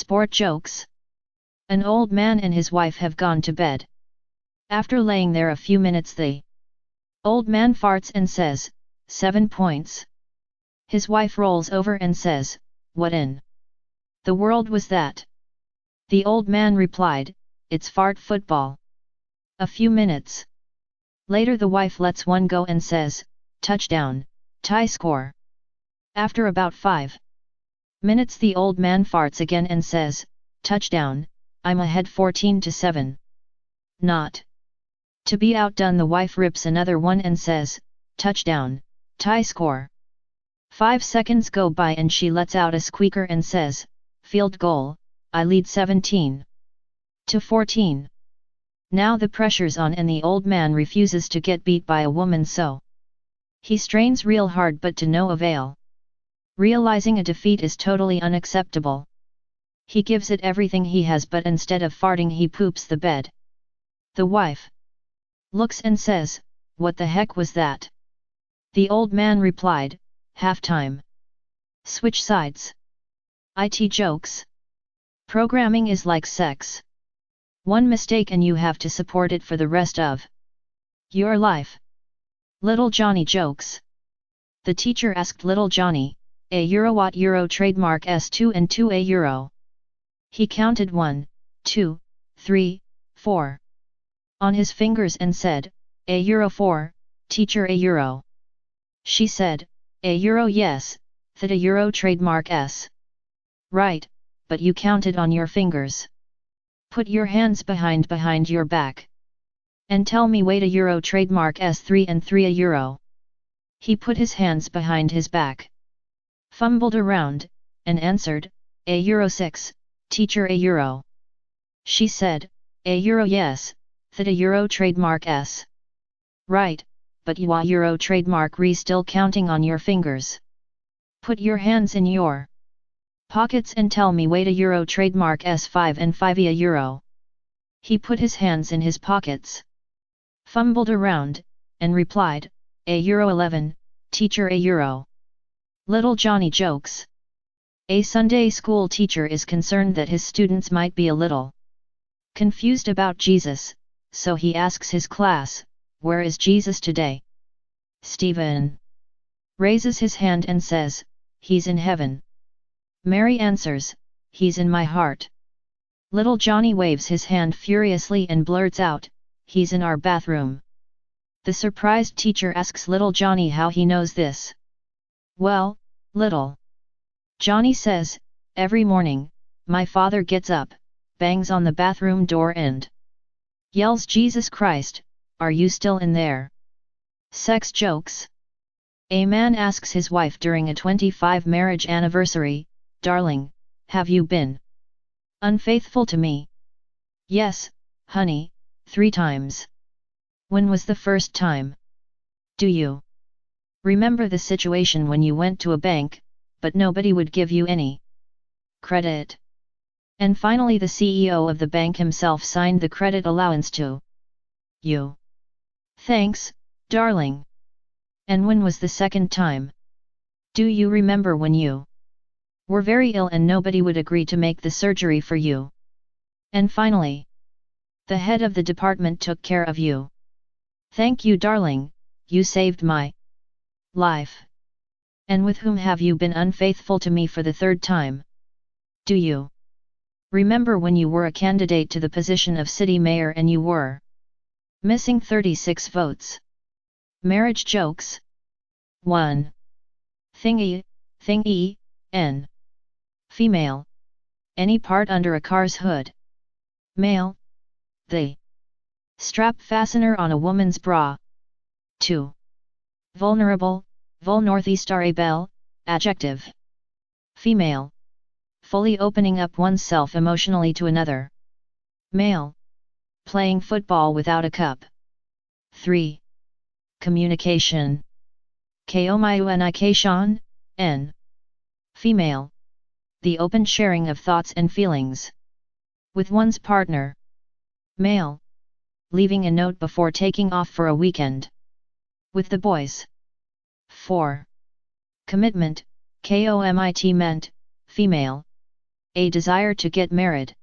Sport jokes. An old man and his wife have gone to bed. After laying there a few minutes, the old man farts and says, 7 points. His wife rolls over and says, what in the world was that? The old man replied, it's fart football. A few minutes later, the wife lets one go and says, touchdown, tie score. After about 5 minutes, the old man farts again and says, touchdown, I'm ahead 14-7. Not to be outdone, the wife rips another one and says, touchdown, tie score. 5 seconds go by and she lets out a squeaker and says, field goal, I lead 17-14. Now the pressure's on and the old man refuses to get beat by a woman, so he strains real hard but to no avail. Realizing a defeat is totally unacceptable, he gives it everything he has, but instead of farting he poops the bed. The wife looks and says, what the heck was that? The old man replied, halftime. Switch sides. IT jokes. Programming is like sex. One mistake and you have to support it for the rest of your life. Little Johnny jokes. The teacher asked little Johnny, €1 what euro trademark S2 and 2 €. He counted 1, 2, 3, 4 on his fingers and said, €4, teacher €1. She said, €1 yes, that €1 trademark S. Right, but you counted on your fingers. Put your hands behind your back. And tell me weight €1 trademark S3 and 3 €. He put his hands behind his back, fumbled around, and answered, €6, teacher €1. She said, €1 yes, that €1 trademark S. Right, but you €1 trademark re still counting on your fingers. Put your hands in your pockets and tell me weight €1 trademark S5 and 5 €. He put his hands in his pockets, fumbled around, and replied, €11, teacher €1. Little Johnny jokes. A Sunday school teacher is concerned that his students might be a little confused about Jesus, so he asks his class, where is Jesus today? Stephen raises his hand and says, he's in heaven. Mary answers, he's in my heart. Little Johnny waves his hand furiously and blurts out, he's in our bathroom. The surprised teacher asks little Johnny how he knows this. Well, little Johnny says, every morning, my father gets up, bangs on the bathroom door and yells, Jesus Christ, are you still in there? Sex jokes. A man asks his wife during a 25 marriage anniversary, darling, have you been unfaithful to me? Yes, honey, 3 times. When was the first time? Do you remember the situation when you went to a bank, but nobody would give you any credit? And finally the CEO of the bank himself signed the credit allowance to you. Thanks, darling. And when was the second time? Do you remember when you were very ill and nobody would agree to make the surgery for you? And finally, the head of the department took care of you. Thank you, darling, you saved my life. And with whom have you been unfaithful to me for the 3rd time? Do you remember when you were a candidate to the position of city mayor and you were missing 36 votes? Marriage jokes. 1. Thingy, n. Female. Any part under a car's hood. Male. The strap fastener on a woman's bra. 2. Vulnerable, vul northeastarabel, adjective. Female. Fully opening up oneself emotionally to another. Male. Playing football without a cup. 3. Communication. Communication, n. Female. The open sharing of thoughts and feelings with one's partner. Male. Leaving a note before taking off for a weekend with the boys. 4. Commitment, commitment, female. a desire to get married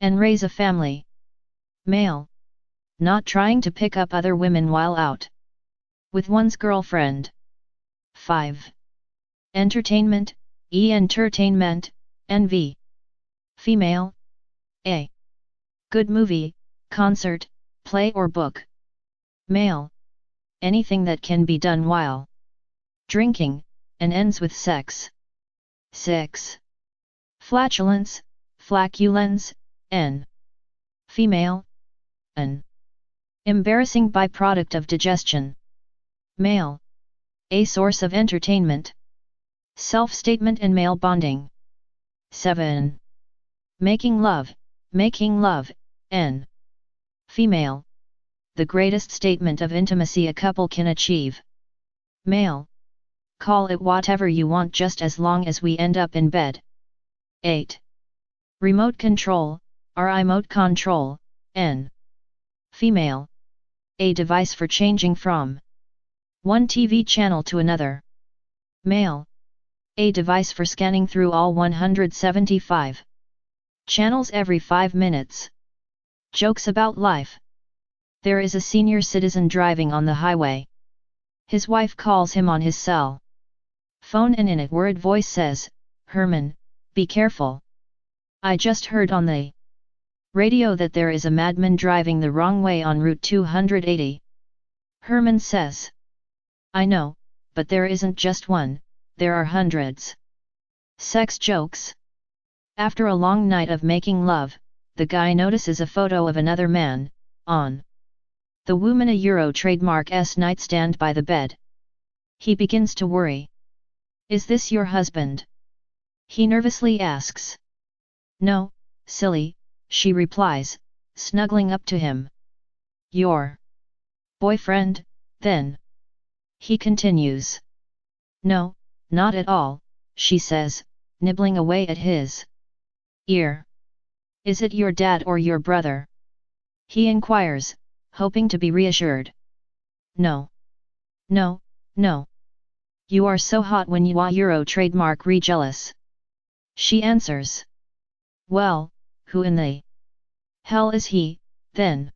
and raise a family. Male, not trying to pick up other women while out with one's girlfriend. 5. Entertainment, entertainment, NV. Female, a good movie, concert, play or book. Male, anything that can be done while drinking, and ends with sex. 6. Flatulence, flaculence, n. Female, an embarrassing byproduct of digestion. Male, a source of entertainment. Self-statement and male bonding. 7. Making love, n. Female, the greatest statement of intimacy a couple can achieve. Male, call it whatever you want just as long as we end up in bed. 8. Remote control, remote control, n. Female, a device for changing from one TV channel to another. Male, a device for scanning through all 175 channels every 5 minutes. Jokes about life. There is a senior citizen driving on the highway. His wife calls him on his cell phone and in a worried voice says, "Herman, be careful. I just heard on the radio that there is a madman driving the wrong way on Route 280. Herman says, "I know, but there isn't just one, there are hundreds." Sex jokes. After a long night of making love, the guy notices a photo of another man, on the woman a Euro trademark S nightstand by the bed. He begins to worry. "Is this your husband?" he nervously asks. "No, silly," she replies, snuggling up to him. "Your boyfriend, then?" he continues. "No, not at all," she says, nibbling away at his ear. "Is it your dad or your brother?" he inquires, hoping to be reassured. "No. No, no. You are so hot when you are Euro trademark jealous," she answers. "Well, who in the hell is he, then?"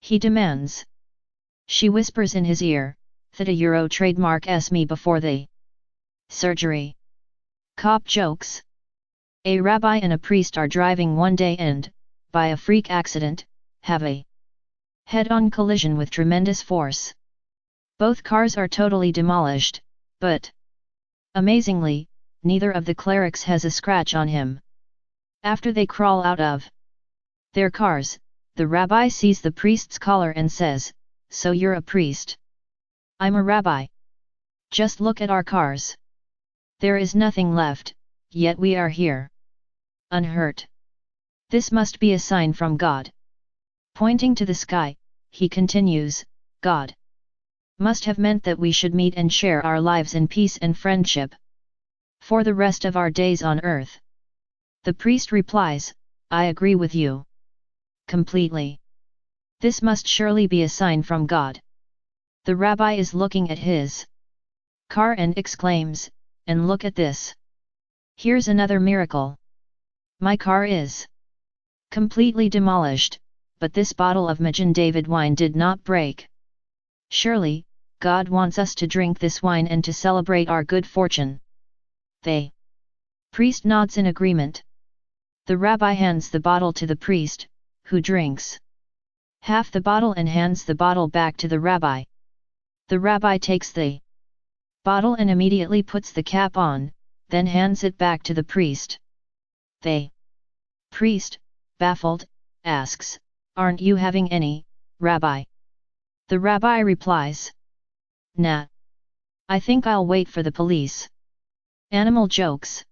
he demands. She whispers in his ear, "That a Euro trademark S me before the surgery." Cop jokes. A rabbi and a priest are driving one day and, by a freak accident, have a head-on collision with tremendous force. Both cars are totally demolished, but amazingly, neither of the clerics has a scratch on him. After they crawl out of their cars, the rabbi sees the priest's collar and says, "So you're a priest?" "I'm a rabbi. Just look at our cars. There is nothing left, yet we are here unhurt. This must be a sign from God." Pointing to the sky, he continues, "God must have meant that we should meet and share our lives in peace and friendship for the rest of our days on earth." The priest replies, "I agree with you completely. This must surely be a sign from God." The rabbi is looking at his car and exclaims, "And look at this. Here's another miracle. My car is completely demolished, but this bottle of Magen David wine did not break. Surely, God wants us to drink this wine and to celebrate our good fortune." The priest nods in agreement. The rabbi hands the bottle to the priest, who drinks half the bottle and hands the bottle back to the rabbi. The rabbi takes the bottle and immediately puts the cap on, then hands it back to the priest. The priest, baffled, asks, "Aren't you having any, Rabbi?" The rabbi replies, "Nah. I think I'll wait for the police." Animal jokes.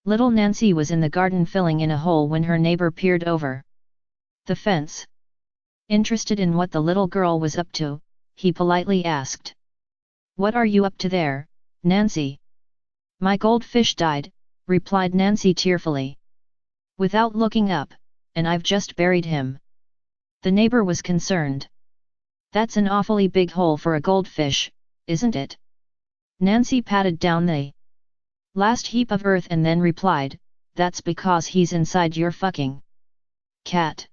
Little Nancy was in the garden filling in a hole when her neighbor peered over the fence. Interested in what the little girl was up to, he politely asked, "What are you up to there, Nancy?" "My goldfish died," replied Nancy tearfully. Without looking up, "And I've just buried him." The neighbor was concerned. "That's an awfully big hole for a goldfish, isn't it?" Nancy patted down the last heap of earth and then replied, that's because he's inside your fucking cat.